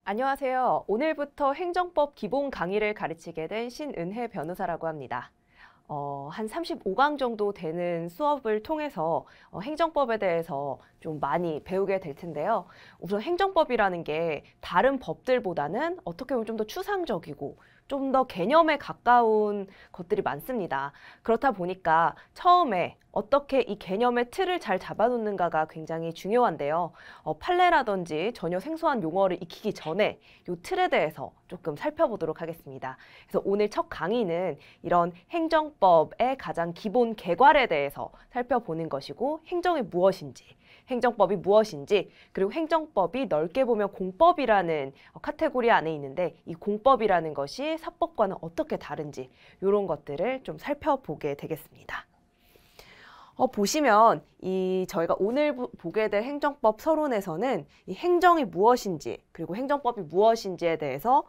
안녕하세요. 오늘부터 행정법 기본 강의를 가르치게 된 신은혜 변호사라고 합니다. 한 35강 정도 되는 수업을 통해서 행정법에 대해서 좀 많이 배우게 될 텐데요. 우선 행정법이라는 게 다른 법들보다는 어떻게 보면 좀 더 추상적이고 좀 더 개념에 가까운 것들이 많습니다. 그렇다 보니까 처음에 어떻게 이 개념의 틀을 잘 잡아놓는가가 굉장히 중요한데요. 판례라든지 전혀 생소한 용어를 익히기 전에 이 틀에 대해서 조금 살펴보도록 하겠습니다. 그래서 오늘 첫 강의는 이런 행정법의 가장 기본 개괄에 대해서 살펴보는 것이고, 행정이 무엇인지, 행정법이 무엇인지, 그리고 행정법이 넓게 보면 공법이라는 카테고리 안에 있는데, 이 공법이라는 것이 사법과는 어떻게 다른지 이런 것들을 좀 살펴보게 되겠습니다. 보시면 저희가 오늘 보게 될 행정법 서론에서는 이 행정이 무엇인지 그리고 행정법이 무엇인지에 대해서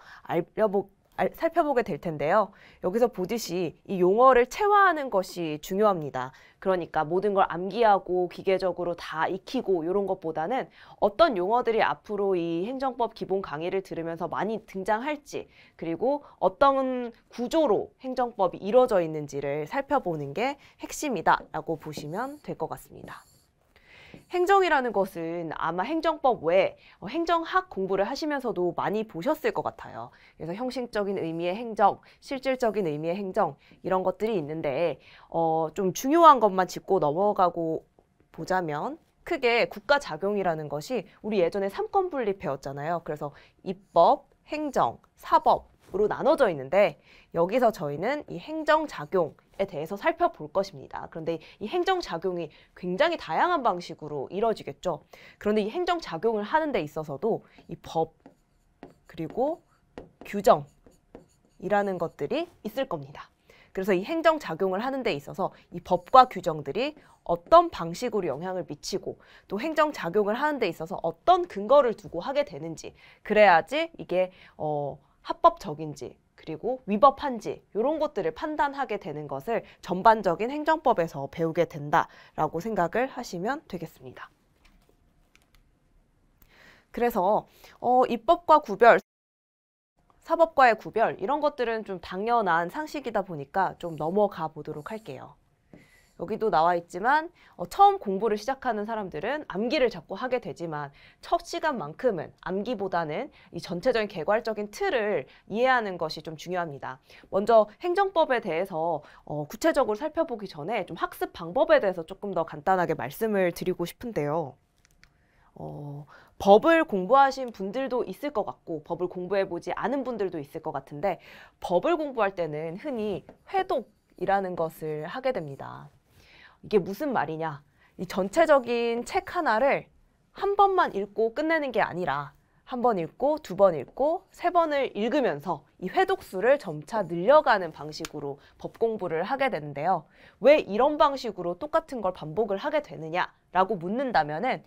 살펴보게 될 텐데요. 여기서 보듯이 이 용어를 체화하는 것이 중요합니다. 그러니까 모든 걸 암기하고 기계적으로 다 익히고 이런 것보다는 어떤 용어들이 앞으로 이 행정법 기본 강의를 들으면서 많이 등장할지, 그리고 어떤 구조로 행정법이 이루어져 있는지를 살펴보는 게 핵심이다라고 보시면 될 것 같습니다. 행정이라는 것은 아마 행정법 외에 행정학 공부를 하시면서도 많이 보셨을 것 같아요. 그래서 형식적인 의미의 행정, 실질적인 의미의 행정, 이런 것들이 있는데 좀 중요한 것만 짚고 넘어가고 보자면, 크게 국가작용이라는 것이 우리 예전에 삼권 분립 배웠잖아요. 그래서 입법, 행정, 사법으로 나눠져 있는데, 여기서 저희는 이 행정작용에 대해서 살펴볼 것입니다. 그런데 이 행정작용이 굉장히 다양한 방식으로 이루어지겠죠. 그런데 이 행정작용을 하는 데 있어서도 이 법, 그리고 규정이라는 것들이 있을 겁니다. 그래서 이 행정작용을 하는 데 있어서 이 법과 규정들이 어떤 방식으로 영향을 미치고, 또 행정작용을 하는 데 있어서 어떤 근거를 두고 하게 되는지, 그래야지 이게 합법적인지 그리고 위법한지 이런 것들을 판단하게 되는 것을 전반적인 행정법에서 배우게 된다라고 생각을 하시면 되겠습니다. 그래서 입법과 구별, 사법과의 구별, 이런 것들은 좀 당연한 상식이다 보니까 좀 넘어가 보도록 할게요. 여기도 나와 있지만 처음 공부를 시작하는 사람들은 암기를 자꾸 하게 되지만, 첫 시간만큼은 암기보다는 이 전체적인 개괄적인 틀을 이해하는 것이 좀 중요합니다. 먼저 행정법에 대해서 구체적으로 살펴보기 전에 좀 학습 방법에 대해서 조금 더 간단하게 말씀을 드리고 싶은데요. 법을 공부하신 분들도 있을 것 같고 법을 공부해보지 않은 분들도 있을 것 같은데, 법을 공부할 때는 흔히 회독이라는 것을 하게 됩니다. 이게 무슨 말이냐? 이 전체적인 책 하나를 한 번만 읽고 끝내는 게 아니라 한 번 읽고, 두 번 읽고, 세 번을 읽으면서 이 회독수를 점차 늘려가는 방식으로 법 공부를 하게 되는데요. 왜 이런 방식으로 똑같은 걸 반복을 하게 되느냐라고 묻는다면은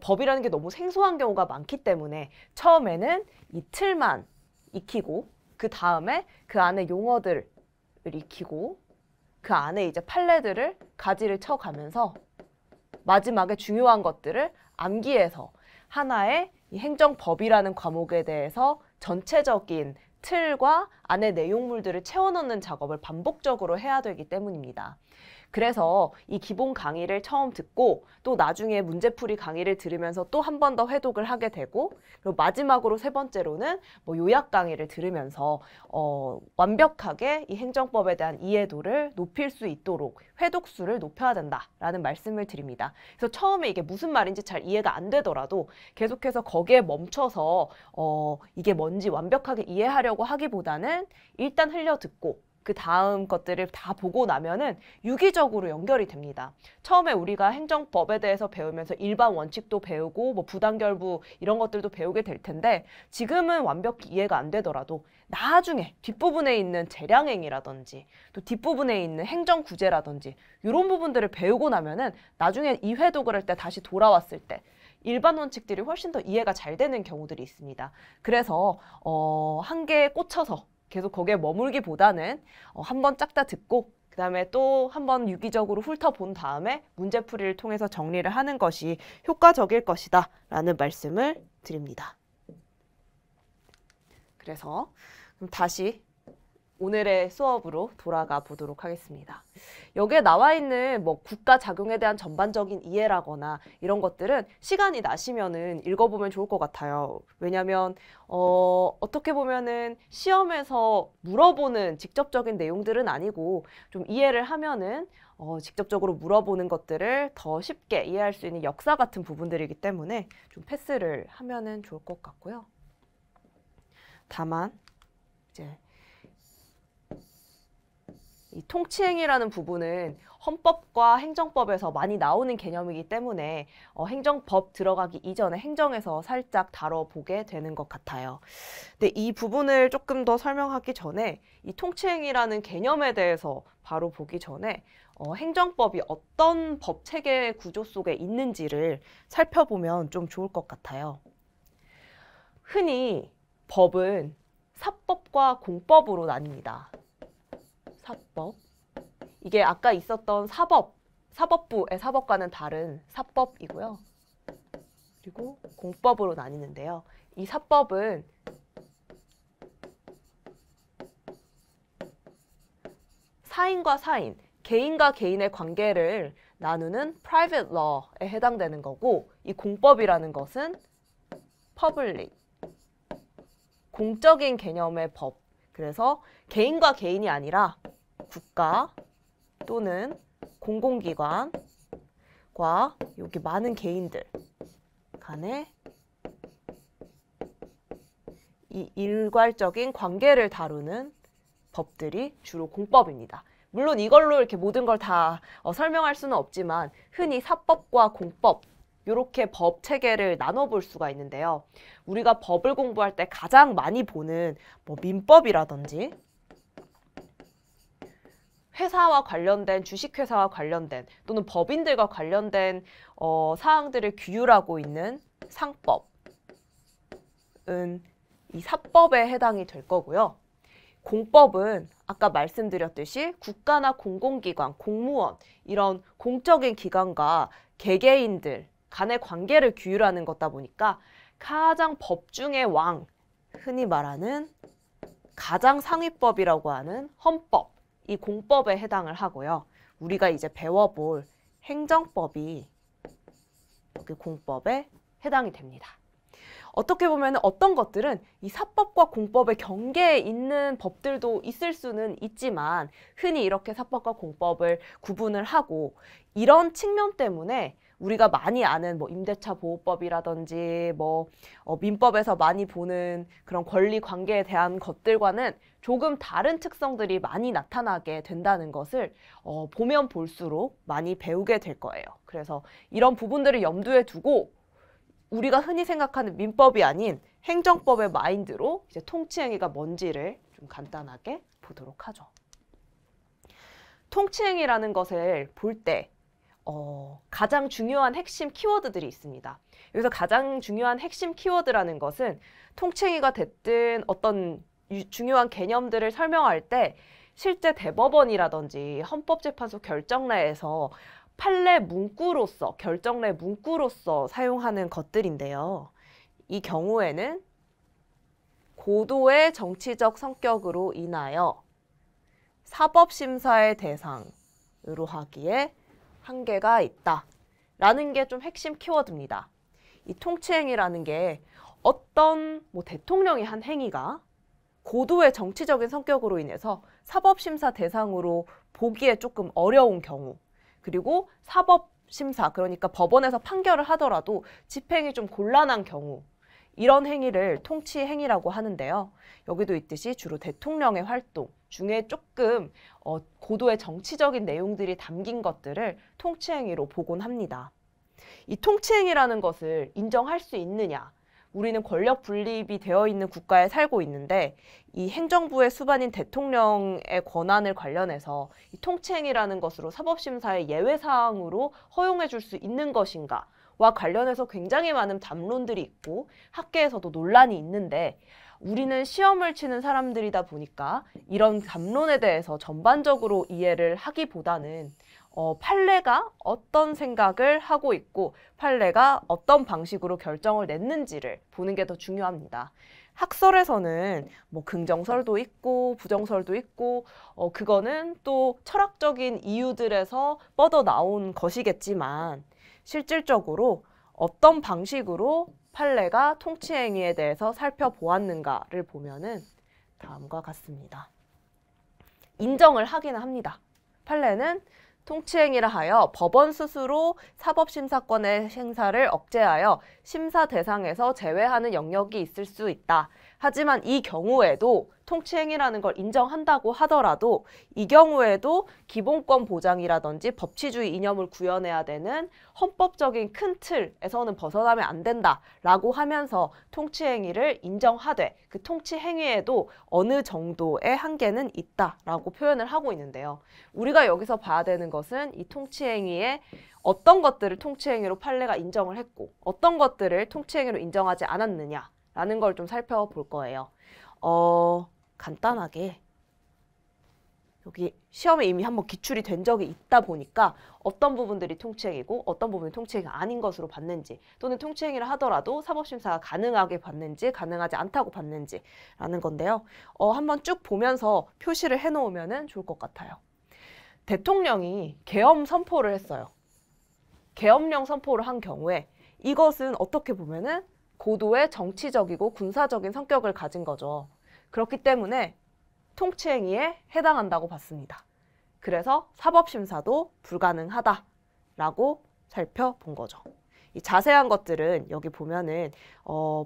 법이라는 게 너무 생소한 경우가 많기 때문에 처음에는 이 틀만 익히고, 그 다음에 그 안에 용어들을 익히고, 그 안에 이제 판례들을 가지를 쳐가면서 마지막에 중요한 것들을 암기해서 하나의 이 행정법이라는 과목에 대해서 전체적인 틀과 안의 내용물들을 채워넣는 작업을 반복적으로 해야 되기 때문입니다. 그래서 이 기본 강의를 처음 듣고 또 나중에 문제풀이 강의를 들으면서 또 한 번 더 회독을 하게 되고, 그리고 마지막으로 세 번째로는 요약 강의를 들으면서 완벽하게 이 행정법에 대한 이해도를 높일 수 있도록 회독수를 높여야 된다라는 말씀을 드립니다. 그래서 처음에 이게 무슨 말인지 잘 이해가 안 되더라도 계속해서 거기에 멈춰서 이게 뭔지 완벽하게 이해하려고 하기보다는 일단 흘려듣고 그 다음 것들을 다 보고 나면은 유기적으로 연결이 됩니다. 처음에 우리가 행정법에 대해서 배우면서 일반 원칙도 배우고 부당결부 이런 것들도 배우게 될 텐데, 지금은 완벽히 이해가 안 되더라도 나중에 뒷부분에 있는 재량행위라든지 또 뒷부분에 있는 행정구제라든지 이런 부분들을 배우고 나면은 나중에 이 회독을 할 때 다시 돌아왔을 때 일반 원칙들이 훨씬 더 이해가 잘 되는 경우들이 있습니다. 그래서 한 개에 꽂혀서 계속 거기에 머물기보다는 한 번 쫙 다 듣고 그 다음에 또 한 번 유기적으로 훑어본 다음에 문제풀이를 통해서 정리를 하는 것이 효과적일 것이다 라는 말씀을 드립니다. 그래서 그럼 다시 오늘의 수업으로 돌아가 보도록 하겠습니다. 여기에 나와 있는 뭐 국가 작용에 대한 전반적인 이해라거나 이런 것들은 시간이 나시면은 읽어보면 좋을 것 같아요. 왜냐면 어떻게 보면은 시험에서 물어보는 직접적인 내용들은 아니고 좀 이해를 하면은 직접적으로 물어보는 것들을 더 쉽게 이해할 수 있는 역사 같은 부분들이기 때문에 좀 패스를 하면은 좋을 것 같고요. 다만 이제 이 통치행위라는 부분은 헌법과 행정법에서 많이 나오는 개념이기 때문에 행정법 들어가기 이전에 행정에서 살짝 다뤄보게 되는 것 같아요. 근데 이 부분을 조금 더 설명하기 전에 이 통치행위라는 개념에 대해서 바로 보기 전에 행정법이 어떤 법 체계 구조 속에 있는지를 살펴보면 좀 좋을 것 같아요. 흔히 법은 사법과 공법으로 나뉩니다. 사법. 이게 아까 있었던 사법부의 사법과는 다른 사법이고요. 그리고 공법으로 나뉘는데요. 이 사법은 사인과 사인, 개인과 개인의 관계를 나누는 private law에 해당되는 거고, 이 공법이라는 것은 public, 공적인 개념의 법. 그래서 개인과 개인이 아니라 국가 또는 공공기관과 여기 많은 개인들 간의 이 일괄적인 관계를 다루는 법들이 주로 공법입니다. 물론 이걸로 이렇게 모든 걸 다 설명할 수는 없지만 흔히 사법과 공법 이렇게 법 체계를 나눠볼 수가 있는데요. 우리가 법을 공부할 때 가장 많이 보는 뭐 민법이라든지 회사와 관련된, 주식회사와 관련된 또는 법인들과 관련된 사항들을 규율하고 있는 상법은 이 사법에 해당이 될 거고요. 공법은 아까 말씀드렸듯이 국가나 공공기관, 공무원 이런 공적인 기관과 개개인들 간의 관계를 규율하는 거다 보니까 가장 법 중의 왕, 흔히 말하는 가장 상위법이라고 하는 헌법, 이 공법에 해당을 하고요. 우리가 이제 배워볼 행정법이 여기 공법에 해당이 됩니다. 어떻게 보면 어떤 것들은 이 사법과 공법의 경계에 있는 법들도 있을 수는 있지만 흔히 이렇게 사법과 공법을 구분을 하고 이런 측면 때문에 우리가 많이 아는 뭐 임대차 보호법이라든지 뭐 민법에서 많이 보는 그런 권리 관계에 대한 것들과는 조금 다른 특성들이 많이 나타나게 된다는 것을 보면 볼수록 많이 배우게 될 거예요. 그래서 이런 부분들을 염두에 두고 우리가 흔히 생각하는 민법이 아닌 행정법의 마인드로 이제 통치행위가 뭔지를 좀 간단하게 보도록 하죠. 통치행위라는 것을 볼 때 가장 중요한 핵심 키워드들이 있습니다. 여기서 가장 중요한 핵심 키워드라는 것은 통치행위가 됐든 어떤 중요한 개념들을 설명할 때 실제 대법원이라든지 헌법재판소 결정내에서 판례 문구로서, 결정내 문구로서 사용하는 것들인데요. 이 경우에는 고도의 정치적 성격으로 인하여 사법심사의 대상으로 하기에 한계가 있다. 라는 게 좀 핵심 키워드입니다. 이 통치행위라는 게 어떤 대통령이 한 행위가 고도의 정치적인 성격으로 인해서 사법심사 대상으로 보기에 조금 어려운 경우, 그리고 사법심사, 그러니까 법원에서 판결을 하더라도 집행이 좀 곤란한 경우, 이런 행위를 통치행위라고 하는데요. 여기도 있듯이 주로 대통령의 활동 중에 조금 고도의 정치적인 내용들이 담긴 것들을 통치행위로 보곤 합니다. 이 통치행위라는 것을 인정할 수 있느냐? 우리는 권력 분립이 되어 있는 국가에 살고 있는데 이 행정부의 수반인 대통령의 권한을 관련해서 이 통치행위라는 것으로 사법심사의 예외사항으로 허용해 줄 수 있는 것인가? 와 관련해서 굉장히 많은 담론들이 있고 학계에서도 논란이 있는데 우리는 시험을 치는 사람들이다 보니까 이런 담론에 대해서 전반적으로 이해를 하기보다는 판례가 어떤 생각을 하고 있고 판례가 어떤 방식으로 결정을 냈는지를 보는 게 더 중요합니다. 학설에서는 뭐 긍정설도 있고 부정설도 있고 그거는 또 철학적인 이유들에서 뻗어 나온 것이겠지만 실질적으로 어떤 방식으로 판례가 통치행위에 대해서 살펴보았는가를 보면은 다음과 같습니다. 인정을 하기는 합니다. 판례는 통치행위를 하여 법원 스스로 사법심사권의 행사를 억제하여 심사 대상에서 제외하는 영역이 있을 수 있다. 하지만 이 경우에도 통치행위라는 걸 인정한다고 하더라도 이 경우에도 기본권 보장이라든지 법치주의 이념을 구현해야 되는 헌법적인 큰 틀에서는 벗어나면 안 된다라고 하면서 통치행위를 인정하되 그 통치행위에도 어느 정도의 한계는 있다라고 표현을 하고 있는데요. 우리가 여기서 봐야 되는 것은 이 통치행위의 어떤 것들을 통치행위로 판례가 인정을 했고 어떤 것들을 통치행위로 인정하지 않았느냐라는 걸 좀 살펴볼 거예요. 간단하게 여기 시험에 이미 한번 기출이 된 적이 있다 보니까 어떤 부분들이 통치행위고 어떤 부분이 통치행위가 아닌 것으로 봤는지 또는 통치행위를 하더라도 사법심사가 가능하게 봤는지 가능하지 않다고 봤는지 라는 건데요. 한번 쭉 보면서 표시를 해놓으면 좋을 것 같아요. 대통령이 계엄 선포를 했어요. 계엄령 선포를 한 경우에 이것은 어떻게 보면은 고도의 정치적이고 군사적인 성격을 가진 거죠. 그렇기 때문에 통치행위에 해당한다고 봤습니다. 그래서 사법심사도 불가능하다라고 살펴본 거죠. 이 자세한 것들은 여기 보면은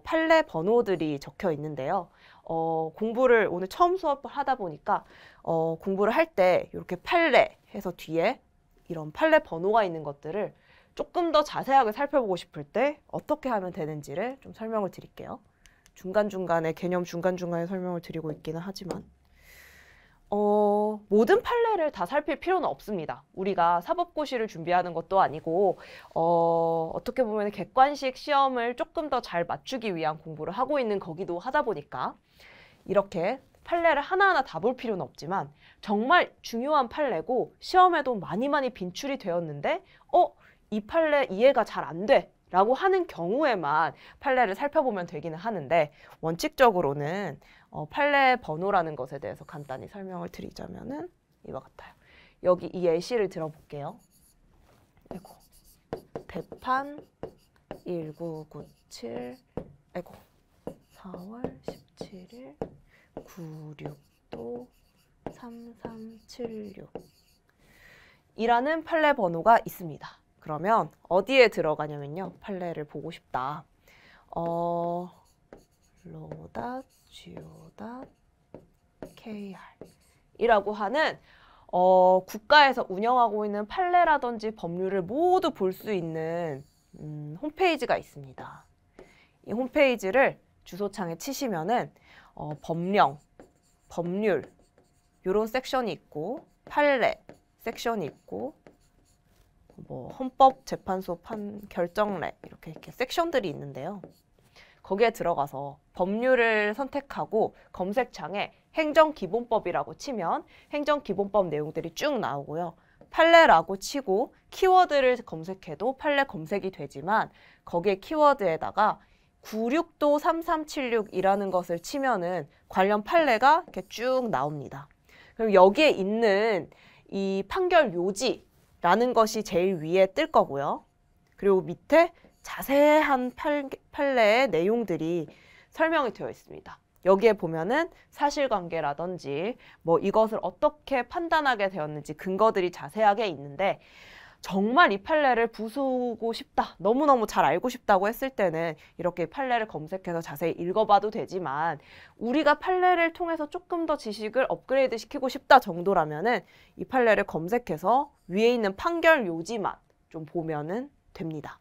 판례 번호들이 적혀 있는데요. 공부를 오늘 처음 수업을 하다 보니까 공부를 할 때 이렇게 판례 해서 뒤에 이런 판례 번호가 있는 것들을 조금 더 자세하게 살펴보고 싶을 때 어떻게 하면 되는지를 좀 설명을 드릴게요. 중간중간에 개념 중간중간에 설명을 드리고 있기는 하지만 모든 판례를 다 살필 필요는 없습니다. 우리가 사법고시를 준비하는 것도 아니고 어떻게 보면 객관식 시험을 조금 더 잘 맞추기 위한 공부를 하고 있는 거기도 하다 보니까 이렇게 판례를 하나하나 다 볼 필요는 없지만 정말 중요한 판례고 시험에도 많이 빈출이 되었는데 이 판례 이해가 잘 안 돼 라고 하는 경우에만 판례를 살펴보면 되기는 하는데 원칙적으로는 판례 번호라는 것에 대해서 간단히 설명을 드리자면은 이와 같아요. 여기 이 예시를 들어볼게요. 아이고, 대판 1997 아이고 4월 17일 96도 3376 이라는 판례 번호가 있습니다. 그러면 어디에 들어가냐면요. 판례를 보고 싶다. 로.go.kr 이라고 하는 국가에서 운영하고 있는 판례라든지 법률을 모두 볼 수 있는 홈페이지가 있습니다. 이 홈페이지를 주소창에 치시면은 법령, 법률 이런 섹션이 있고 판례 섹션이 있고 뭐 헌법재판소 결정례 이렇게 섹션들이 있는데요. 거기에 들어가서 법률을 선택하고 검색창에 행정기본법이라고 치면 행정기본법 내용들이 쭉 나오고요. 판례라고 치고 키워드를 검색해도 판례 검색이 되지만 거기에 키워드에다가 96도 3376이라는 것을 치면은 관련 판례가 이렇게 쭉 나옵니다. 그럼 여기에 있는 이 판결 요지라는 것이 제일 위에 뜰 거고요. 그리고 밑에 자세한 판례의 내용들이 설명이 되어 있습니다. 여기에 보면은 사실관계라든지 뭐 이것을 어떻게 판단하게 되었는지 근거들이 자세하게 있는데 정말 이 판례를 부수고 싶다, 너무너무 잘 알고 싶다고 했을 때는 이렇게 판례를 검색해서 자세히 읽어봐도 되지만 우리가 판례를 통해서 조금 더 지식을 업그레이드 시키고 싶다 정도라면은 이 판례를 검색해서 위에 있는 판결 요지만 좀 보면은 됩니다.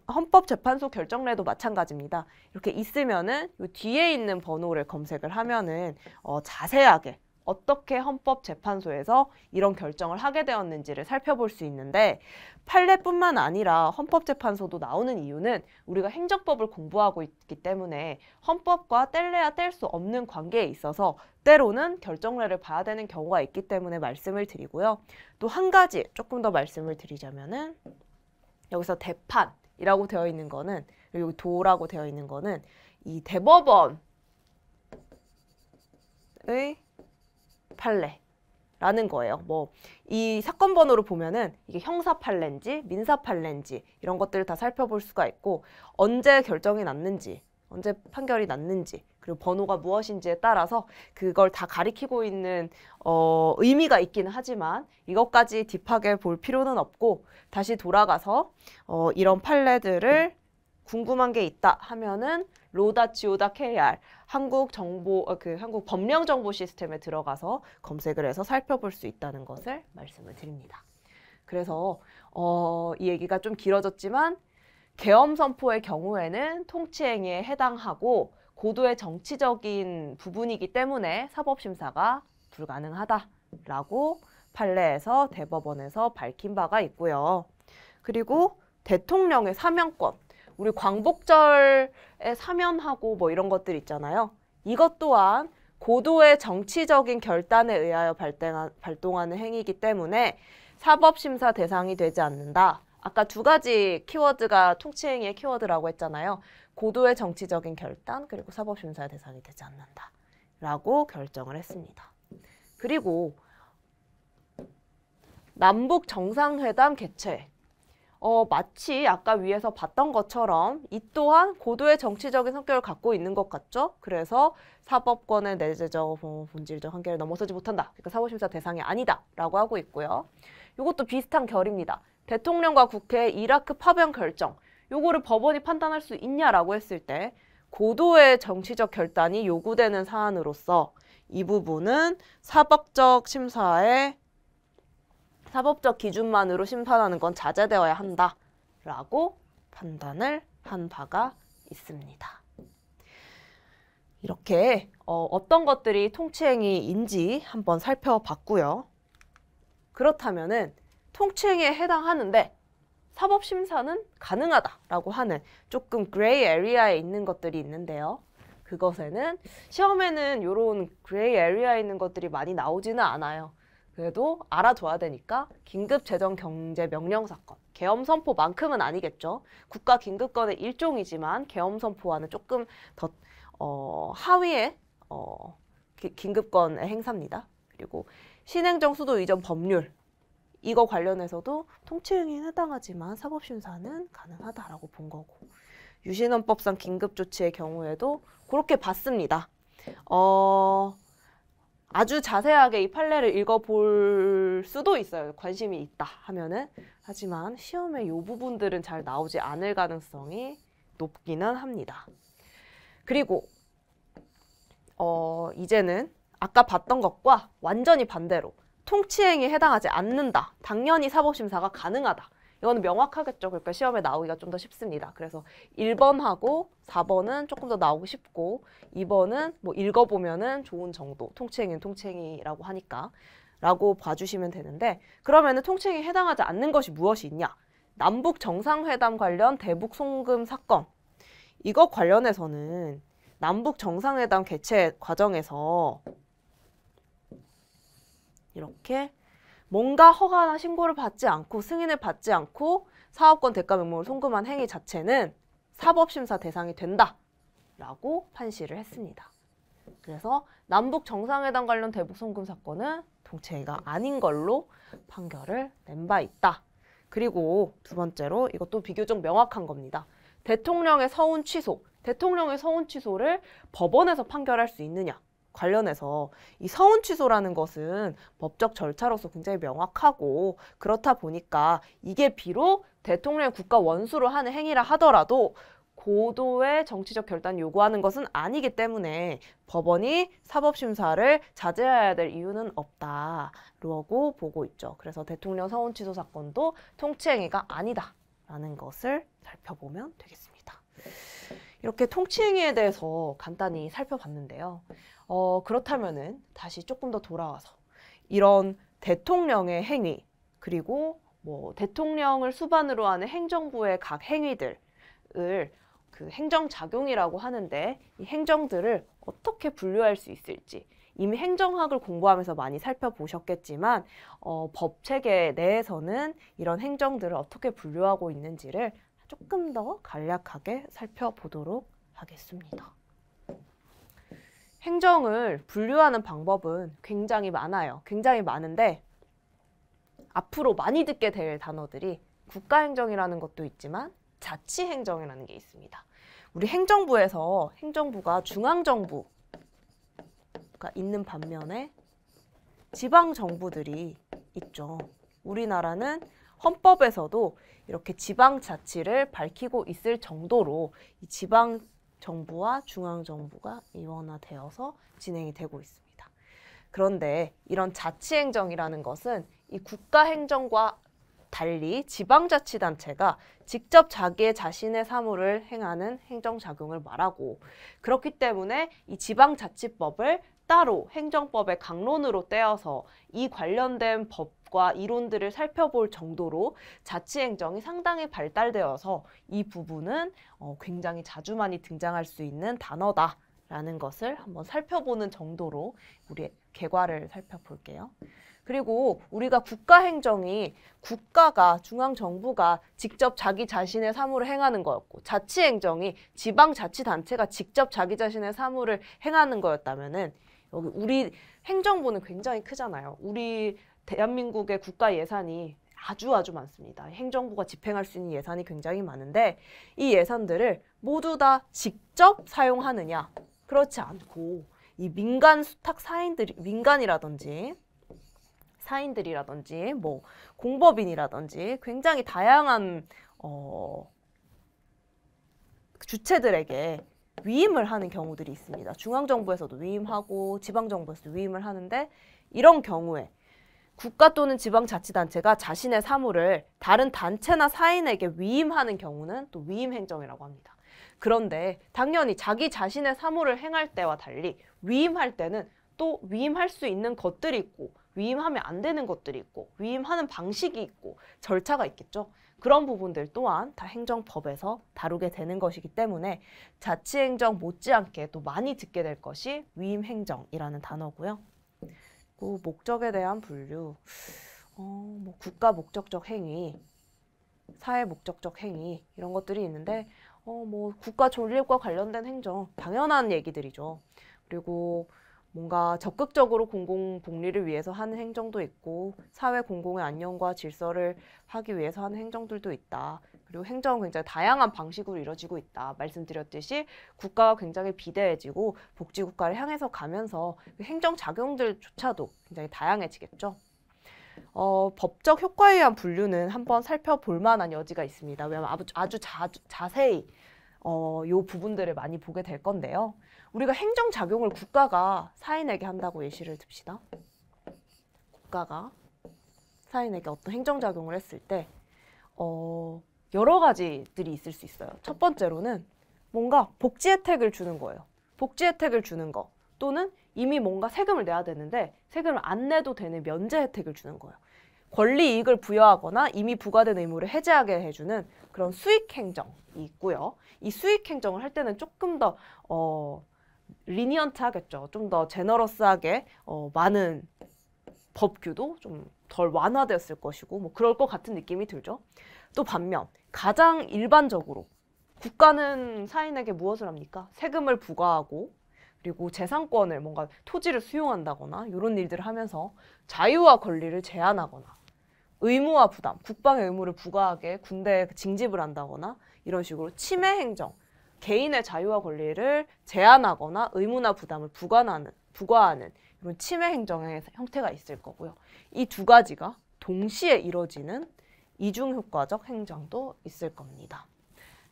헌법재판소 결정례도 마찬가지입니다. 이렇게 있으면은 요 뒤에 있는 번호를 검색을 하면은 자세하게 어떻게 헌법재판소에서 이런 결정을 하게 되었는지를 살펴볼 수 있는데 판례뿐만 아니라 헌법재판소도 나오는 이유는 우리가 행정법을 공부하고 있기 때문에 헌법과 뗄래야 뗄 수 없는 관계에 있어서 때로는 결정례를 봐야 되는 경우가 있기 때문에 말씀을 드리고요. 또 한 가지 조금 더 말씀을 드리자면은 여기서 대판이라고 되어 있는 거는 여기 도라고 되어 있는 거는 이 대법원의 판례라는 거예요. 뭐 이 사건 번호로 보면은 이게 형사 판례인지 민사 판례인지 이런 것들을 다 살펴볼 수가 있고 언제 결정이 났는지 언제 판결이 났는지 그리고 번호가 무엇인지에 따라서 그걸 다 가리키고 있는 의미가 있기는 하지만 이것까지 딥하게 볼 필요는 없고 다시 돌아가서 이런 판례들을 궁금한 게 있다 하면은 로다지오다 KR 한국 법령 정보 시스템에 들어가서 검색을 해서 살펴볼 수 있다는 것을 말씀을 드립니다. 그래서 이 얘기가 좀 길어졌지만 계엄 선포의 경우에는 통치행위에 해당하고 고도의 정치적인 부분이기 때문에 사법심사가 불가능하다라고 판례에서 대법원에서 밝힌 바가 있고요. 그리고 대통령의 사면권, 우리 광복절에 사면하고 뭐 이런 것들 있잖아요. 이것 또한 고도의 정치적인 결단에 의하여 발동하는 행위이기 때문에 사법심사 대상이 되지 않는다. 아까 두 가지 키워드가 통치행위의 키워드라고 했잖아요. 고도의 정치적인 결단 그리고 사법심사의 대상이 되지 않는다. 라고 결정을 했습니다. 그리고 남북 정상회담 개최. 마치 아까 위에서 봤던 것처럼 이 또한 고도의 정치적인 성격을 갖고 있는 것 같죠? 그래서 사법권의 내재적, 본질적 한계를 넘어서지 못한다. 그러니까 사법심사 대상이 아니다. 라고 하고 있고요. 이것도 비슷한 결입니다. 대통령과 국회의 이라크 파병 결정. 요거를 법원이 판단할 수 있냐라고 했을 때 고도의 정치적 결단이 요구되는 사안으로서 이 부분은 사법적 기준만으로 심판하는 건 자제되어야 한다라고 판단을 한 바가 있습니다. 이렇게 어떤 것들이 통치행위인지 한번 살펴봤고요. 그렇다면은 통치행위에 해당하는데 사법심사는 가능하다라고 하는 조금 그레이 에리아에 있는 것들이 있는데요. 그것에는 시험에는 이런 그레이 에리아에 있는 것들이 많이 나오지는 않아요. 그래도 알아둬야 되니까 긴급재정경제명령사건, 계엄선포만큼은 아니겠죠. 국가긴급권의 일종이지만 계엄선포와는 조금 더 하위의 긴급권의 행사입니다. 그리고 신행정 수도 이전 법률, 이거 관련해서도 통치행위에 해당하지만 사법심사는 가능하다라고 본 거고 유신헌법상 긴급조치의 경우에도 그렇게 봤습니다. 아주 자세하게 이 판례를 읽어볼 수도 있어요. 관심이 있다 하면은. 하지만 시험에 이 부분들은 잘 나오지 않을 가능성이 높기는 합니다. 그리고 이제는 아까 봤던 것과 완전히 반대로 통치행위에 해당하지 않는다. 당연히 사법심사가 가능하다. 이거는 명확하겠죠. 그러니까 시험에 나오기가 좀 더 쉽습니다. 그래서 1번하고 4번은 조금 더 나오고 쉽고 2번은 뭐 읽어보면은 좋은 정도. 통치행위는 통치행위라고 하니까 라고 봐주시면 되는데 그러면은 통치행위에 해당하지 않는 것이 무엇이 있냐? 남북 정상회담 관련 대북 송금 사건. 이거 관련해서는 남북 정상회담 개최 과정에서 이렇게 뭔가 허가나 신고를 받지 않고 승인을 받지 않고 사업권 대가 명목을 송금한 행위 자체는 사법심사 대상이 된다라고 판시를 했습니다. 그래서 남북 정상회담 관련 대북 송금 사건은 통치행위가 아닌 걸로 판결을 낸 바 있다. 그리고 두 번째로 이것도 비교적 명확한 겁니다. 대통령의 서운 취소. 대통령의 서운 취소를 법원에서 판결할 수 있느냐. 관련해서 이 서운 취소라는 것은 법적 절차로서 굉장히 명확하고 그렇다 보니까 이게 비록 대통령의 국가 원수로 하는 행위라 하더라도 고도의 정치적 결단을 요구하는 것은 아니기 때문에 법원이 사법심사를 자제해야 될 이유는 없다라고 보고 있죠. 그래서 대통령 서운 취소 사건도 통치행위가 아니다라는 것을 살펴보면 되겠습니다. 이렇게 통치행위에 대해서 간단히 살펴봤는데요. 그렇다면은 다시 조금 더 돌아와서 이런 대통령의 행위, 그리고 뭐 대통령을 수반으로 하는 행정부의 각 행위들을 그 행정작용이라고 하는데, 이 행정들을 어떻게 분류할 수 있을지 이미 행정학을 공부하면서 많이 살펴보셨겠지만 법체계 내에서는 이런 행정들을 어떻게 분류하고 있는지를 조금 더 간략하게 살펴보도록 하겠습니다. 행정을 분류하는 방법은 굉장히 많아요. 굉장히 많은데 앞으로 많이 듣게 될 단어들이 국가행정이라는 것도 있지만 자치행정이라는 게 있습니다. 우리 행정부에서 행정부가 중앙정부가 있는 반면에 지방정부들이 있죠. 우리나라는 헌법에서도 이렇게 지방자치를 밝히고 있을 정도로 이 지방정부와 중앙정부가 이원화되어서 진행이 되고 있습니다. 그런데 이런 자치행정이라는 것은 이 국가행정과 달리 지방자치단체가 직접 자기의 자신의 사무를 행하는 행정작용을 말하고, 그렇기 때문에 이 지방자치법을 따로 행정법의 강론으로 떼어서 이 관련된 법과 이론들을 살펴볼 정도로 자치행정이 상당히 발달되어서 이 부분은 굉장히 자주 많이 등장할 수 있는 단어다라는 것을 한번 살펴보는 정도로 우리 개괄을 살펴볼게요. 그리고 우리가 국가행정이 국가가, 중앙정부가 직접 자기 자신의 사무를 행하는 거였고, 자치행정이 지방자치단체가 직접 자기 자신의 사무를 행하는 거였다면은, 여기 우리 행정부는 굉장히 크잖아요. 우리 대한민국의 국가 예산이 아주 많습니다. 행정부가 집행할 수 있는 예산이 굉장히 많은데 이 예산들을 모두 다 직접 사용하느냐? 그렇지 않고 이 민간 수탁 사인들이, 민간이라든지 사인들이라든지 뭐 공법인이라든지 굉장히 다양한 주체들에게 위임을 하는 경우들이 있습니다. 중앙정부에서도 위임하고 지방정부에서도 위임을 하는데, 이런 경우에 국가 또는 지방자치단체가 자신의 사무를 다른 단체나 사인에게 위임하는 경우는 또 위임행정이라고 합니다. 그런데 당연히 자기 자신의 사무를 행할 때와 달리 위임할 때는 또 위임할 수 있는 것들이 있고 위임하면 안 되는 것들이 있고 위임하는 방식이 있고 절차가 있겠죠. 그런 부분들 또한 다 행정법에서 다루게 되는 것이기 때문에 자치행정 못지않게 또 많이 듣게 될 것이 위임행정이라는 단어고요. 그 목적에 대한 분류, 뭐 국가 목적적 행위, 사회 목적적 행위 이런 것들이 있는데 뭐 국가 존립과 관련된 행정 당연한 얘기들이죠. 그리고 뭔가 적극적으로 공공복리를 위해서 하는 행정도 있고 사회 공공의 안녕과 질서를 하기 위해서 하는 행정들도 있다. 그리고 행정은 굉장히 다양한 방식으로 이루어지고 있다. 말씀드렸듯이 국가가 굉장히 비대해지고 복지국가를 향해서 가면서 행정작용들조차도 굉장히 다양해지겠죠. 법적 효과에 의한 분류는 한번 살펴볼 만한 여지가 있습니다. 왜냐하면 아주 자세히 이 부분들을 많이 보게 될 건데요. 우리가 행정작용을 국가가 사인에게 한다고 예시를 듭시다. 국가가 사인에게 어떤 행정작용을 했을 때 여러 가지들이 있을 수 있어요. 첫 번째로는 뭔가 복지 혜택을 주는 거예요. 복지 혜택을 주는 거, 또는 이미 뭔가 세금을 내야 되는데 세금을 안 내도 되는 면제 혜택을 주는 거예요. 권리 이익을 부여하거나 이미 부과된 의무를 해제하게 해주는 그런 수익행정이 있고요. 이 수익행정을 할 때는 조금 더 리니언트 하겠죠. 좀 더 제너러스하게 많은 법규도 좀 덜 완화되었을 것이고 뭐 그럴 것 같은 느낌이 들죠. 또 반면 가장 일반적으로 국가는 사인에게 무엇을 합니까? 세금을 부과하고 그리고 재산권을, 뭔가 토지를 수용한다거나 이런 일들을 하면서 자유와 권리를 제한하거나 의무와 부담, 국방의 의무를 부과하게 군대에 징집을 한다거나 이런 식으로 침해 행정, 개인의 자유와 권리를 제한하거나 의무나 부담을 부과하는 이런 침해 행정의 형태가 있을 거고요. 이 두 가지가 동시에 이루어지는 이중효과적 행정도 있을 겁니다.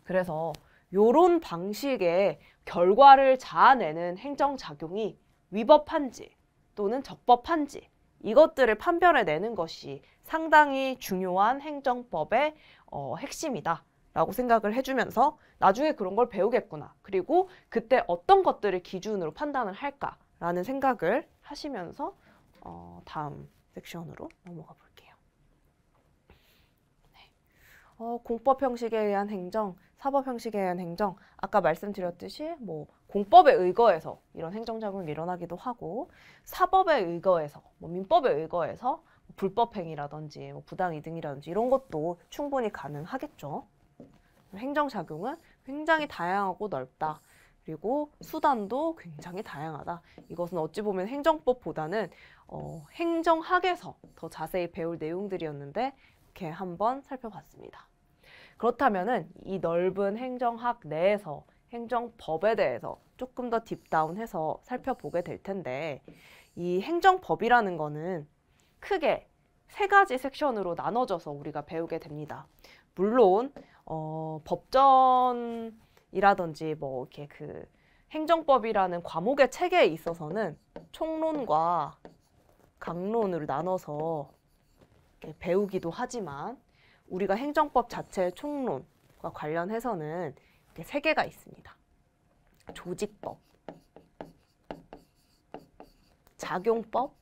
그래서 이런 방식의 결과를 자아내는 행정작용이 위법한지 또는 적법한지 이것들을 판별해내는 것이 상당히 중요한 행정법의 핵심이다 라고 생각을 해주면서 나중에 그런 걸 배우겠구나. 그리고 그때 어떤 것들을 기준으로 판단을 할까라는 생각을 하시면서 다음 섹션으로 넘어가 볼게요. 공법 형식에 의한 행정, 사법 형식에 의한 행정, 아까 말씀드렸듯이 뭐 공법에 의거해서 이런 행정작용이 일어나기도 하고 사법에 의거해서, 뭐 민법에 의거해서 불법 행위라든지 뭐 부당 이등이라든지 이런 것도 충분히 가능하겠죠. 행정작용은 굉장히 다양하고 넓다. 그리고 수단도 굉장히 다양하다. 이것은 어찌 보면 행정법보다는 행정학에서 더 자세히 배울 내용들이었는데 이렇게 한번 살펴봤습니다. 그렇다면은 이 넓은 행정학 내에서 행정법에 대해서 조금 더 딥다운해서 살펴보게 될 텐데 이 행정법이라는 거는 크게 3가지 섹션으로 나눠져서 우리가 배우게 됩니다. 물론 법전이라든지 뭐 이렇게 그 행정법이라는 과목의 체계에 있어서는 총론과 강론으로 나눠서 이렇게 배우기도 하지만 우리가 행정법 자체의 총론과 관련해서는 이렇게 3개가 있습니다. 조직법, 작용법,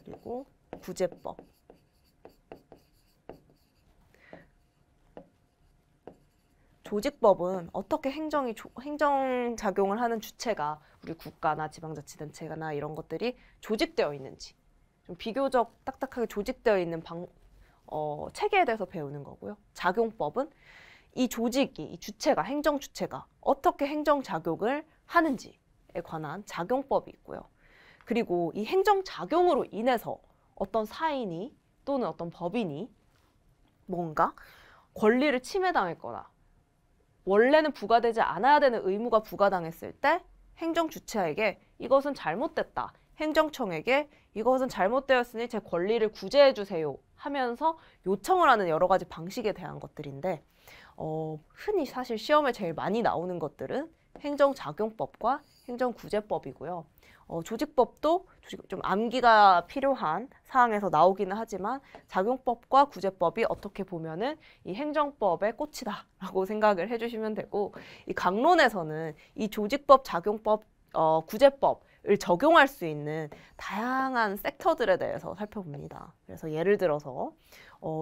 그리고 구제법. 조직법은 어떻게 행정작용을 하는 주체가 우리 국가나 지방자치단체나 이런 것들이 조직되어 있는지 좀 비교적 딱딱하게 조직되어 있는 체계에 대해서 배우는 거고요. 작용법은 이 조직이, 이 주체가, 행정주체가 어떻게 행정작용을 하는지에 관한 작용법이 있고요. 그리고 이 행정작용으로 인해서 어떤 사인이 또는 어떤 법인이 뭔가 권리를 침해당했거나 원래는 부과되지 않아야 되는 의무가 부과당했을 때 행정주체에게 이것은 잘못됐다. 행정청에게 이것은 잘못되었으니 제 권리를 구제해 주세요 하면서 요청을 하는 여러 가지 방식에 대한 것들인데 흔히 사실 시험에 제일 많이 나오는 것들은 행정작용법과 행정구제법이고요. 조직법도 좀 암기가 필요한 사항에서 나오기는 하지만 작용법과 구제법이 어떻게 보면은 이 행정법의 꽃이다라고 생각을 해주시면 되고 이 강론에서는 이 조직법, 작용법, 구제법을 적용할 수 있는 다양한 섹터들에 대해서 살펴봅니다. 그래서 예를 들어서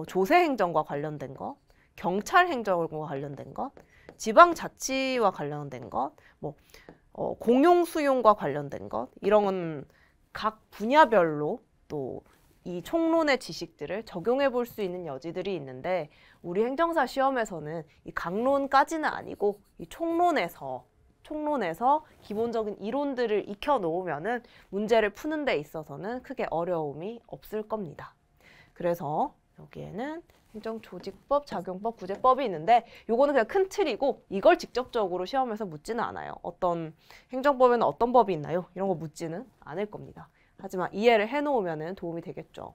조세행정과 관련된 것, 경찰행정과 관련된 것, 지방자치와 관련된 것, 뭐 공용수용과 관련된 것 이런 각 분야별로 또 이 총론의 지식들을 적용해 볼 수 있는 여지들이 있는데 우리 행정사 시험에서는 이 강론까지는 아니고 이 총론에서 기본적인 이론들을 익혀 놓으면은 문제를 푸는 데 있어서는 크게 어려움이 없을 겁니다. 그래서 여기에는 행정조직법, 작용법, 구제법이 있는데 요거는 그냥 큰 틀이고 이걸 직접적으로 시험에서 묻지는 않아요. 어떤 행정법에는 어떤 법이 있나요? 이런 거 묻지는 않을 겁니다. 하지만 이해를 해놓으면 도움이 되겠죠.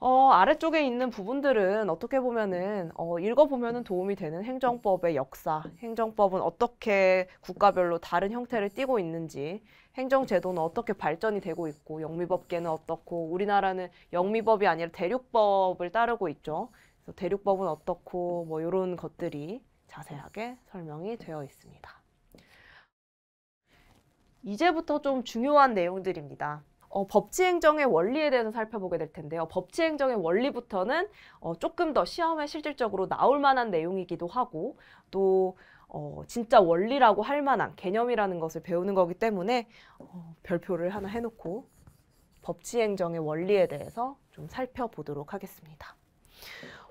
아래쪽에 있는 부분들은 어떻게 보면은 읽어보면은 도움이 되는 행정법의 역사, 행정법은 어떻게 국가별로 다른 형태를 띠고 있는지, 행정제도는 어떻게 발전이 되고 있고, 영미법계는 어떻고, 우리나라는 영미법이 아니라 대륙법을 따르고 있죠. 그래서 대륙법은 어떻고, 뭐 이런 것들이 자세하게 설명이 되어 있습니다. 이제부터 좀 중요한 내용들입니다. 법치행정의 원리에 대해서 살펴보게 될 텐데요. 법치행정의 원리부터는 조금 더 시험에 실질적으로 나올 만한 내용이기도 하고 또 진짜 원리라고 할 만한 개념이라는 것을 배우는 거기 때문에 별표를 하나 해놓고 법치행정의 원리에 대해서 좀 살펴보도록 하겠습니다.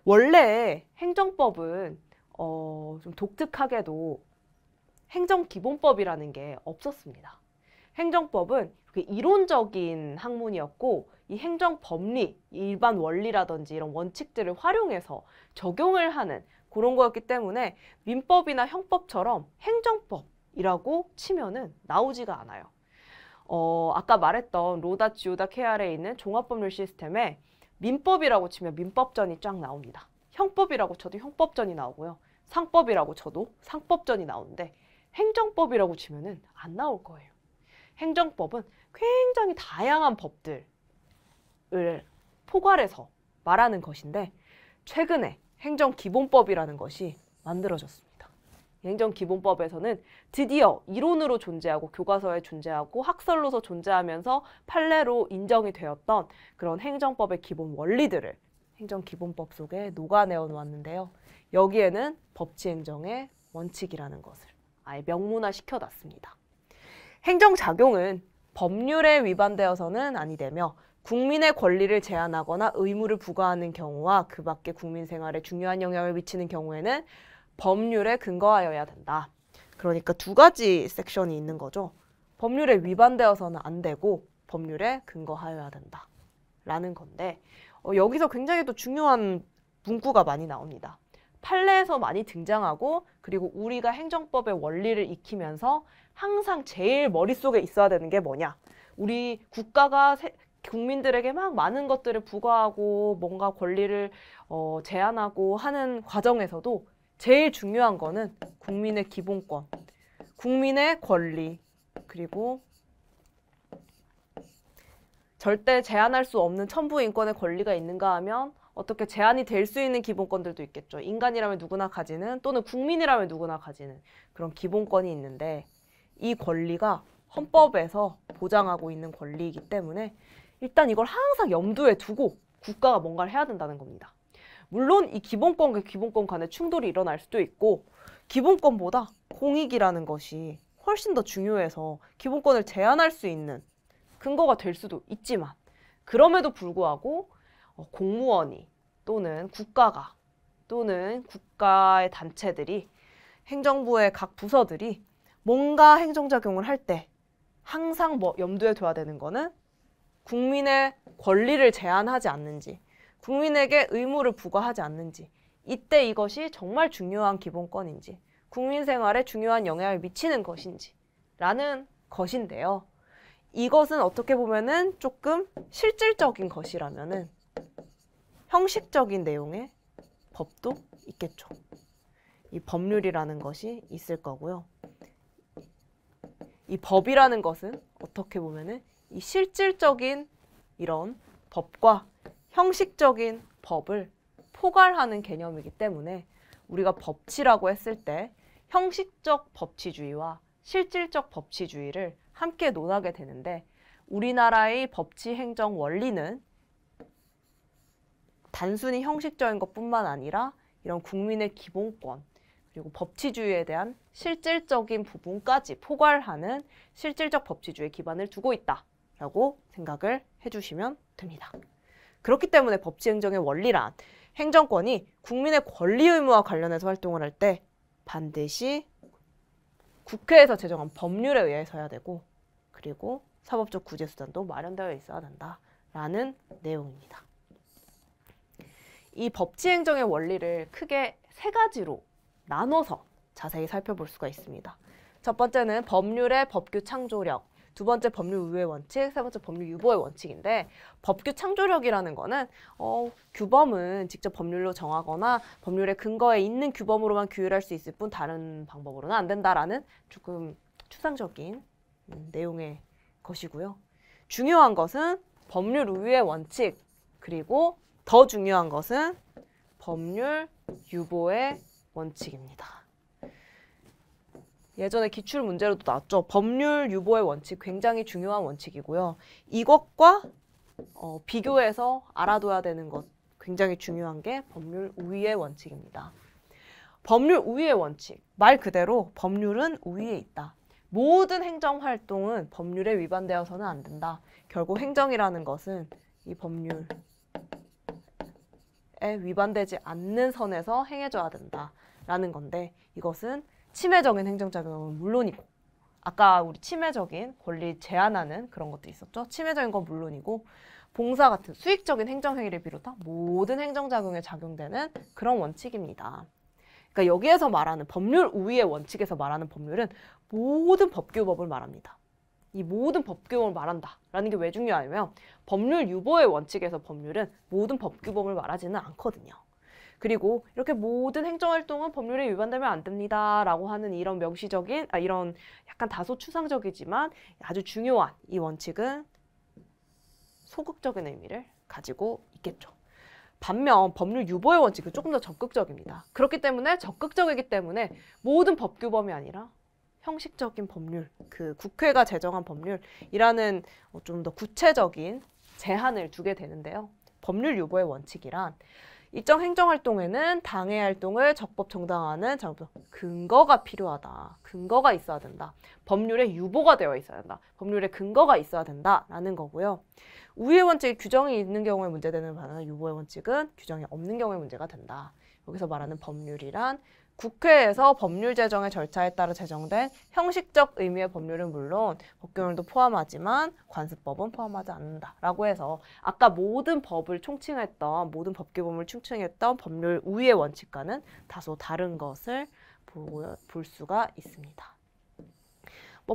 원래 행정법은 좀 독특하게도 행정기본법이라는 게 없었습니다. 행정법은 이론적인 학문이었고 이 행정법리, 일반 원리라든지 이런 원칙들을 활용해서 적용을 하는 그런 거였기 때문에 민법이나 형법처럼 행정법이라고 치면은 나오지가 않아요. 아까 말했던 로다, 지오다, KR에 있는 종합법률 시스템에 민법이라고 치면 민법전이 쫙 나옵니다. 형법이라고 쳐도 형법전이 나오고요. 상법이라고 쳐도 상법전이 나오는데 행정법이라고 치면은 안 나올 거예요. 행정법은 굉장히 다양한 법들을 포괄해서 말하는 것인데 최근에 행정기본법이라는 것이 만들어졌습니다. 행정기본법에서는 드디어 이론으로 존재하고 교과서에 존재하고 학설로서 존재하면서 판례로 인정이 되었던 그런 행정법의 기본 원리들을 행정기본법 속에 녹아내어 놓았는데요. 여기에는 법치행정의 원칙이라는 것을 아예 명문화시켜 놨습니다. 행정작용은 법률에 위반되어서는 아니 되며 국민의 권리를 제한하거나 의무를 부과하는 경우와 그 밖에 국민 생활에 중요한 영향을 미치는 경우에는 법률에 근거하여야 된다. 그러니까 두 가지 섹션이 있는 거죠. 법률에 위반되어서는 안 되고 법률에 근거하여야 된다. 라는 건데 여기서 굉장히 또 중요한 문구가 많이 나옵니다. 판례에서 많이 등장하고 그리고 우리가 행정법의 원리를 익히면서 항상 제일 머릿속에 있어야 되는 게 뭐냐. 우리 국가가 국민들에게 막 많은 것들을 부과하고 뭔가 권리를 제한하고 하는 과정에서도 제일 중요한 거는 국민의 기본권, 국민의 권리, 그리고 절대 제한할 수 없는 천부인권의 권리가 있는가 하면 어떻게 제한이 될 수 있는 기본권들도 있겠죠. 인간이라면 누구나 가지는 또는 국민이라면 누구나 가지는 그런 기본권이 있는데 이 권리가 헌법에서 보장하고 있는 권리이기 때문에 일단 이걸 항상 염두에 두고 국가가 뭔가를 해야 된다는 겁니다. 물론 이 기본권과 기본권 간의 충돌이 일어날 수도 있고 기본권보다 공익이라는 것이 훨씬 더 중요해서 기본권을 제한할 수 있는 근거가 될 수도 있지만 그럼에도 불구하고 공무원이 또는 국가가 또는 국가의 단체들이 행정부의 각 부서들이 뭔가 행정작용을 할 때 항상 염두에 둬야 되는 거는 국민의 권리를 제한하지 않는지 국민에게 의무를 부과하지 않는지 이때 이것이 정말 중요한 기본권인지 국민 생활에 중요한 영향을 미치는 것인지 라는 것인데요. 이것은 어떻게 보면은 조금 실질적인 것이라면은 형식적인 내용의 법도 있겠죠. 이 법률이라는 것이 있을 거고요. 이 법이라는 것은 어떻게 보면은 이 실질적인 이런 법과 형식적인 법을 포괄하는 개념이기 때문에 우리가 법치라고 했을 때 형식적 법치주의와 실질적 법치주의를 함께 논하게 되는데 우리나라의 법치 행정 원리는 단순히 형식적인 것뿐만 아니라 이런 국민의 기본권 그리고 법치주의에 대한 실질적인 부분까지 포괄하는 실질적 법치주의에 기반을 두고 있다라고 생각을 해주시면 됩니다. 그렇기 때문에 법치행정의 원리란 행정권이 국민의 권리 의무와 관련해서 활동을 할 때 반드시 국회에서 제정한 법률에 의해서 해야 되고 그리고 사법적 구제수단도 마련되어 있어야 된다라는 내용입니다. 이 법치행정의 원리를 크게 세 가지로 나눠서 자세히 살펴볼 수가 있습니다. 첫 번째는 법률의 법규 창조력, 두 번째 법률 우위의 원칙, 세 번째 법률 유보의 원칙인데 법규 창조력이라는 거는 규범은 직접 법률로 정하거나 법률의 근거에 있는 규범으로만 규율할 수 있을 뿐 다른 방법으로는 안 된다라는 조금 추상적인 내용의 것이고요. 중요한 것은 법률 우위의 원칙 그리고 더 중요한 것은 법률 유보의 원칙입니다. 예전에 기출문제로도 나왔죠. 법률 유보의 원칙 굉장히 중요한 원칙이고요. 이것과 비교해서 알아둬야 되는 것 굉장히 중요한 게 법률 우위의 원칙입니다. 법률 우위의 원칙, 말 그대로 법률은 우위에 있다. 모든 행정활동은 법률에 위반되어서는 안 된다. 결국 행정이라는 것은 이 법률에 위반되지 않는 선에서 행해져야 된다라는 건데 이것은 침해적인 행정작용은 물론이고 아까 우리 침해적인 권리 제한하는 그런 것도 있었죠. 침해적인 건 물론이고 봉사 같은 수익적인 행정행위를 비롯한 모든 행정작용에 작용되는 그런 원칙입니다. 그러니까 여기에서 말하는 법률 우위의 원칙에서 말하는 법률은 모든 법규법을 말합니다. 이 모든 법규법을 말한다라는 게 왜 중요하냐면 법률 유보의 원칙에서 법률은 모든 법규법을 말하지는 않거든요. 그리고 이렇게 모든 행정활동은 법률에 위반되면 안 됩니다라고 하는 이런 명시적인, 이런 약간 다소 추상적이지만 아주 중요한 이 원칙은 소극적인 의미를 가지고 있겠죠. 반면 법률 유보의 원칙은 조금 더 적극적입니다. 그렇기 때문에 적극적이기 때문에 모든 법규범이 아니라 형식적인 법률, 그 국회가 제정한 법률이라는 좀 더 구체적인 제한을 두게 되는데요. 법률 유보의 원칙이란 일정 행정활동에는 당의 활동을 적법 정당화하는 근거가 필요하다. 근거가 있어야 된다. 법률에 유보가 되어 있어야 된다. 법률에 근거가 있어야 된다라는 거고요. 우위의 원칙이 규정이 있는 경우에 문제되는 반면 유보의 원칙은 규정이 없는 경우에 문제가 된다. 여기서 말하는 법률이란 국회에서 법률 제정의 절차에 따라 제정된 형식적 의미의 법률은 물론 법규율도 포함하지만 관습법은 포함하지 않는다라고 해서 아까 모든 법을 총칭했던 모든 법규범을 총칭했던 법률 우위의 원칙과는 다소 다른 것을 볼 수가 있습니다.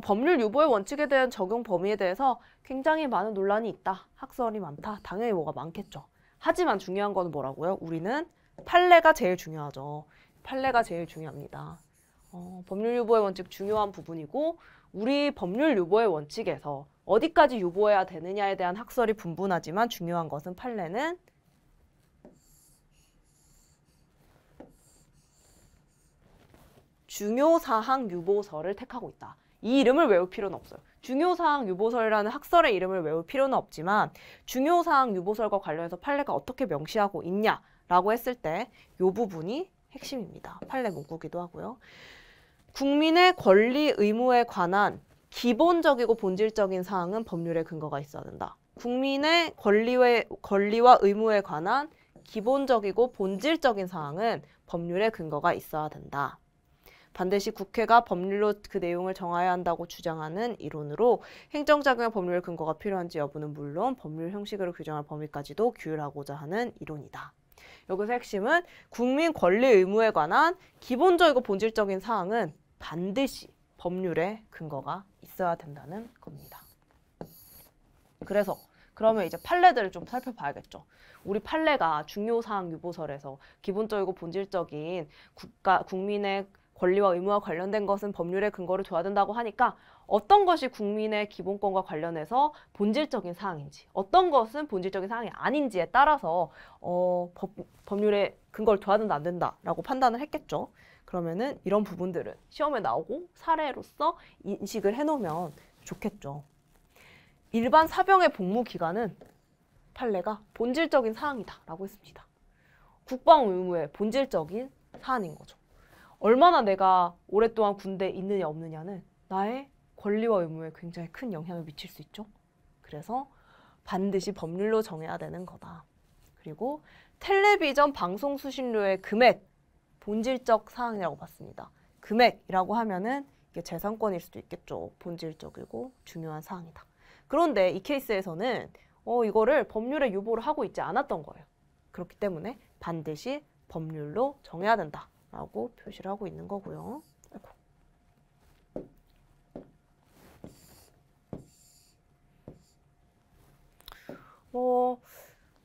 법률 유보의 원칙에 대한 적용 범위에 대해서 굉장히 많은 논란이 있다. 학설이 많다. 당연히 뭐가 많겠죠. 하지만 중요한 건 뭐라고요? 우리는 판례가 제일 중요하죠. 판례가 제일 중요합니다. 법률 유보의 원칙 중요한 부분이고 우리 법률 유보의 원칙에서 어디까지 유보해야 되느냐에 대한 학설이 분분하지만 중요한 것은 판례는 중요사항 유보설을 택하고 있다. 이 이름을 외울 필요는 없어요. 중요사항 유보설이라는 학설의 이름을 외울 필요는 없지만 중요사항 유보설과 관련해서 판례가 어떻게 명시하고 있냐라고 했을 때 이 부분이 핵심입니다. 판례 문구기도 하고요. 국민의 권리 의무에 관한 기본적이고 본질적인 사항은 법률에 근거가 있어야 된다. 국민의 권리와 의무에 관한 기본적이고 본질적인 사항은 법률에 근거가 있어야 된다. 반드시 국회가 법률로 그 내용을 정해야 한다고 주장하는 이론으로 행정작용의 법률 근거가 필요한지 여부는 물론 법률 형식으로 규정할 범위까지도 규율하고자 하는 이론이다. 여기서 핵심은 국민 권리 의무에 관한 기본적이고 본질적인 사항은 반드시 법률에 근거가 있어야 된다는 겁니다. 그러면 이제 판례들을 좀 살펴봐야겠죠. 우리 판례가 중요사항 유보설에서 기본적이고 본질적인 국민의 권리와 의무와 관련된 것은 법률의 근거를 둬야 된다고 하니까 어떤 것이 국민의 기본권과 관련해서 본질적인 사항인지 어떤 것은 본질적인 사항이 아닌지에 따라서 법률의 근거를 둬야 된다 안 된다라고 판단을 했겠죠. 그러면은 이런 부분들은 시험에 나오고 사례로서 인식을 해놓으면 좋겠죠. 일반 사병의 복무 기간은 판례가 본질적인 사항이다 라고 했습니다. 국방 의무의 본질적인 사안인 거죠. 얼마나 내가 오랫동안 군대에 있느냐 없느냐는 나의 권리와 의무에 굉장히 큰 영향을 미칠 수 있죠. 그래서 반드시 법률로 정해야 되는 거다. 그리고 텔레비전 방송 수신료의 금액, 본질적 사항이라고 봤습니다. 금액이라고 하면은 이게 재산권일 수도 있겠죠. 본질적이고 중요한 사항이다. 그런데 이 케이스에서는 이거를 법률에 유보를 하고 있지 않았던 거예요. 그렇기 때문에 반드시 법률로 정해야 된다. 라고 표시를 하고 있는 거고요.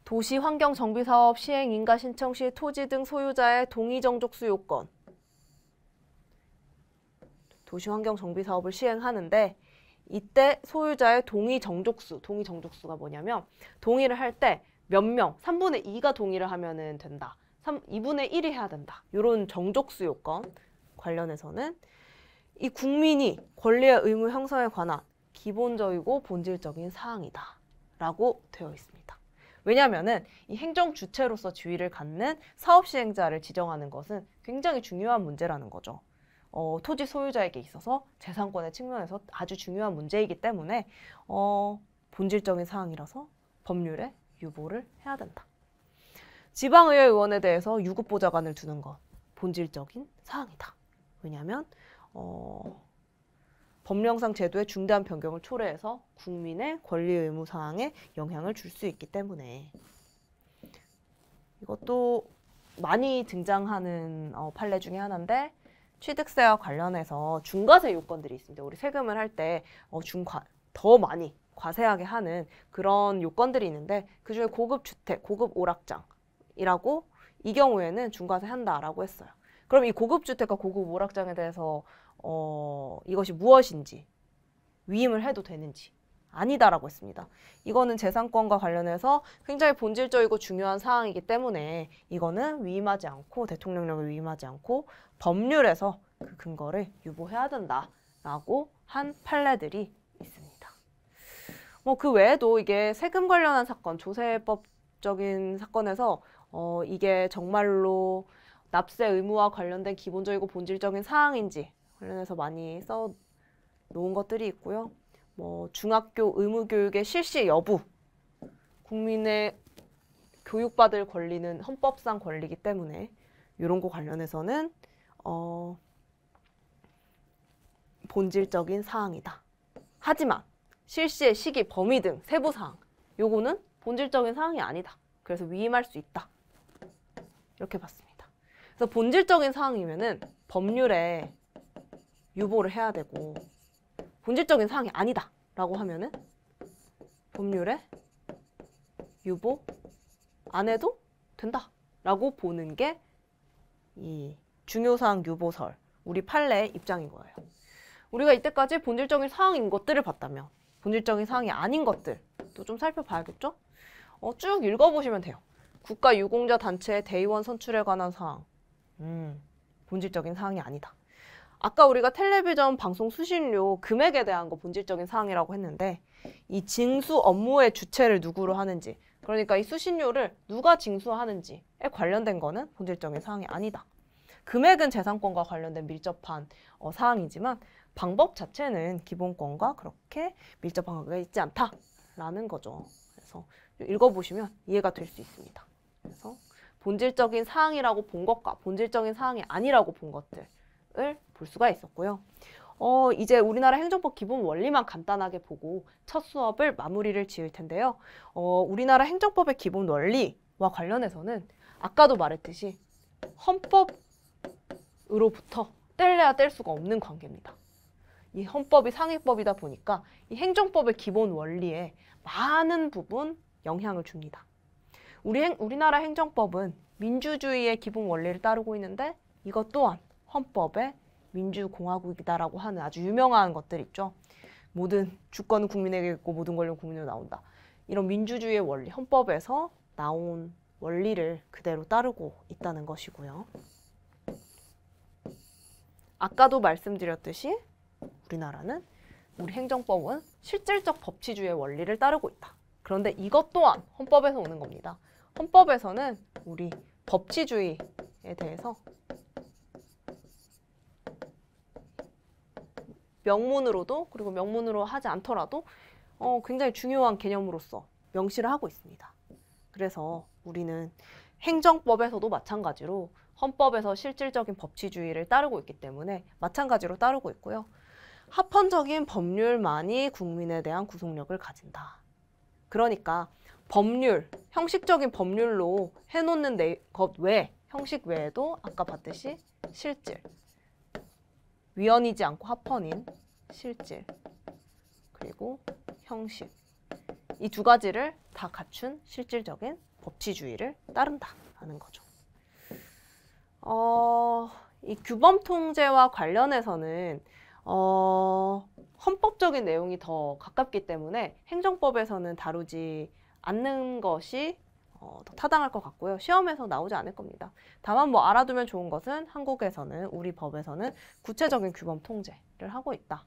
도시환경정비사업 시행 인가 신청 시 토지 등 소유자의 동의 정족수 요건. 도시환경정비사업을 시행하는데 이때 소유자의 동의 정족수가 뭐냐면 동의를 할 때 몇 명, 3분의 2가 동의를 하면 된다. 2분의 1이 해야 된다. 이런 정족수 요건 관련해서는 이 국민이 권리와 의무 형성에 관한 기본적이고 본질적인 사항이다 라고 되어 있습니다. 왜냐하면 이 행정 주체로서 지위를 갖는 사업 시행자를 지정하는 것은 굉장히 중요한 문제라는 거죠. 토지 소유자에게 있어서 재산권의 측면에서 아주 중요한 문제이기 때문에 본질적인 사항이라서 법률에 유보를 해야 된다. 지방의회 의원에 대해서 유급보좌관을 두는 것 본질적인 사항이다. 왜냐하면 법령상 제도의 중대한 변경을 초래해서 국민의 권리 의무 사항에 영향을 줄 수 있기 때문에 이것도 많이 등장하는 판례 중에 하나인데 취득세와 관련해서 중과세 요건들이 있습니다. 우리 세금을 할 때 더 많이 과세하게 하는 그런 요건들이 있는데 그중에 고급 주택, 고급 오락장 이라고 이 경우에는 중과세 한다라고 했어요. 그럼 이 고급 주택과 고급 오락장에 대해서 이것이 무엇인지 위임을 해도 되는지 아니다라고 했습니다. 이거는 재산권과 관련해서 굉장히 본질적이고 중요한 사항이기 때문에 이거는 위임하지 않고 대통령령에 위임하지 않고 법률에서 그 근거를 유보해야 된다라고 한 판례들이 있습니다. 뭐 그 외에도 이게 세금 관련한 사건, 조세법적인 사건에서 이게 정말로 납세 의무와 관련된 기본적이고 본질적인 사항인지 관련해서 많이 써 놓은 것들이 있고요. 뭐 중학교 의무교육의 실시 여부, 국민의 교육받을 권리는 헌법상 권리이기 때문에 이런 거 관련해서는 본질적인 사항이다. 하지만 실시의 시기, 범위 등 세부 사항, 요거는 본질적인 사항이 아니다. 그래서 위임할 수 있다. 이렇게 봤습니다. 그래서 본질적인 사항이면은 법률에 유보를 해야 되고 본질적인 사항이 아니다 라고 하면은 법률에 유보 안 해도 된다 라고 보는 게 이 중요사항 유보설, 우리 판례의 입장인 거예요. 우리가 이때까지 본질적인 사항인 것들을 봤다면 본질적인 사항이 아닌 것들도 좀 살펴봐야겠죠? 쭉 읽어보시면 돼요. 국가유공자 단체의 대의원 선출에 관한 사항, 본질적인 사항이 아니다. 아까 우리가 텔레비전 방송 수신료 금액에 대한 거 본질적인 사항이라고 했는데 이 징수 업무의 주체를 누구로 하는지, 그러니까 이 수신료를 누가 징수하는지에 관련된 거는 본질적인 사항이 아니다. 금액은 재산권과 관련된 밀접한 사항이지만 방법 자체는 기본권과 그렇게 밀접한 관계가 있지 않다라는 거죠. 그래서 읽어보시면 이해가 될 수 있습니다. 그래서 본질적인 사항이라고 본 것과 본질적인 사항이 아니라고 본 것들을 볼 수가 있었고요. 이제 우리나라 행정법 기본 원리만 간단하게 보고 첫 수업을 마무리를 지을 텐데요. 우리나라 행정법의 기본 원리와 관련해서는 아까도 말했듯이 헌법으로부터 뗄래야 뗄 수가 없는 관계입니다. 이 헌법이 상위법이다 보니까 이 행정법의 기본 원리에 많은 부분 영향을 줍니다. 우리나라 행정법은 민주주의의 기본 원리를 따르고 있는데 이것 또한 헌법의 민주공화국이다라고 하는 아주 유명한 것들 있죠. 모든 주권은 국민에게 있고 모든 권력은 국민으로 나온다. 이런 민주주의의 원리, 헌법에서 나온 원리를 그대로 따르고 있다는 것이고요. 아까도 말씀드렸듯이 우리 행정법은 실질적 법치주의의 원리를 따르고 있다. 그런데 이것 또한 헌법에서 오는 겁니다. 헌법에서는 우리 법치주의에 대해서 명문으로도 그리고 명문으로 하지 않더라도 굉장히 중요한 개념으로서 명시를 하고 있습니다. 그래서 우리는 행정법에서도 마찬가지로 헌법에서 실질적인 법치주의를 따르고 있기 때문에 마찬가지로 따르고 있고요. 합헌적인 법률만이 국민에 대한 구속력을 가진다. 그러니까 법률, 형식적인 법률로 해놓는 것 외에, 형식 외에도 아까 봤듯이 실질, 위헌이지 않고 합헌인 실질, 그리고 형식, 이 두 가지를 다 갖춘 실질적인 법치주의를 따른다라는 거죠. 이 규범 통제와 관련해서는 헌법적인 내용이 더 가깝기 때문에 행정법에서는 다루지 않는 것이 더 타당할 것 같고요. 시험에서 나오지 않을 겁니다. 다만 뭐 알아두면 좋은 것은 한국에서는, 우리 법에서는 구체적인 규범 통제를 하고 있다.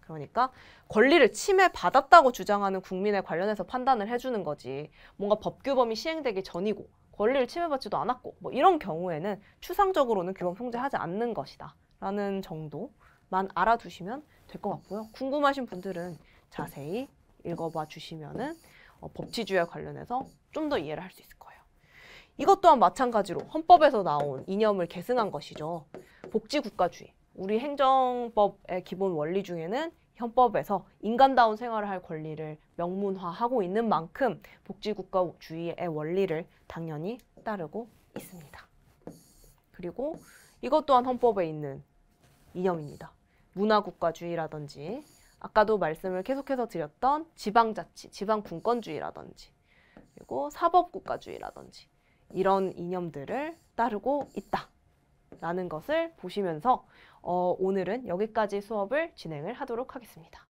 그러니까 권리를 침해받았다고 주장하는 국민에 관련해서 판단을 해주는 거지, 뭔가 법규범이 시행되기 전이고 권리를 침해받지도 않았고 뭐 이런 경우에는 추상적으로는 규범 통제하지 않는 것이다 라는 정도만 알아두시면 될 것 같고요. 궁금하신 분들은 자세히 읽어봐 주시면은 법치주의와 관련해서 좀 더 이해를 할 수 있을 거예요. 이것 또한 마찬가지로 헌법에서 나온 이념을 계승한 것이죠. 복지국가주의. 우리 행정법의 기본 원리 중에는 헌법에서 인간다운 생활을 할 권리를 명문화하고 있는 만큼 복지국가주의의 원리를 당연히 따르고 있습니다. 그리고 이것 또한 헌법에 있는 이념입니다. 문화국가주의라든지 아까도 말씀을 계속해서 드렸던 지방자치, 지방분권주의라든지 그리고 사법국가주의라든지 이런 이념들을 따르고 있다라는 것을 보시면서 오늘은 여기까지 수업을 진행을 하도록 하겠습니다.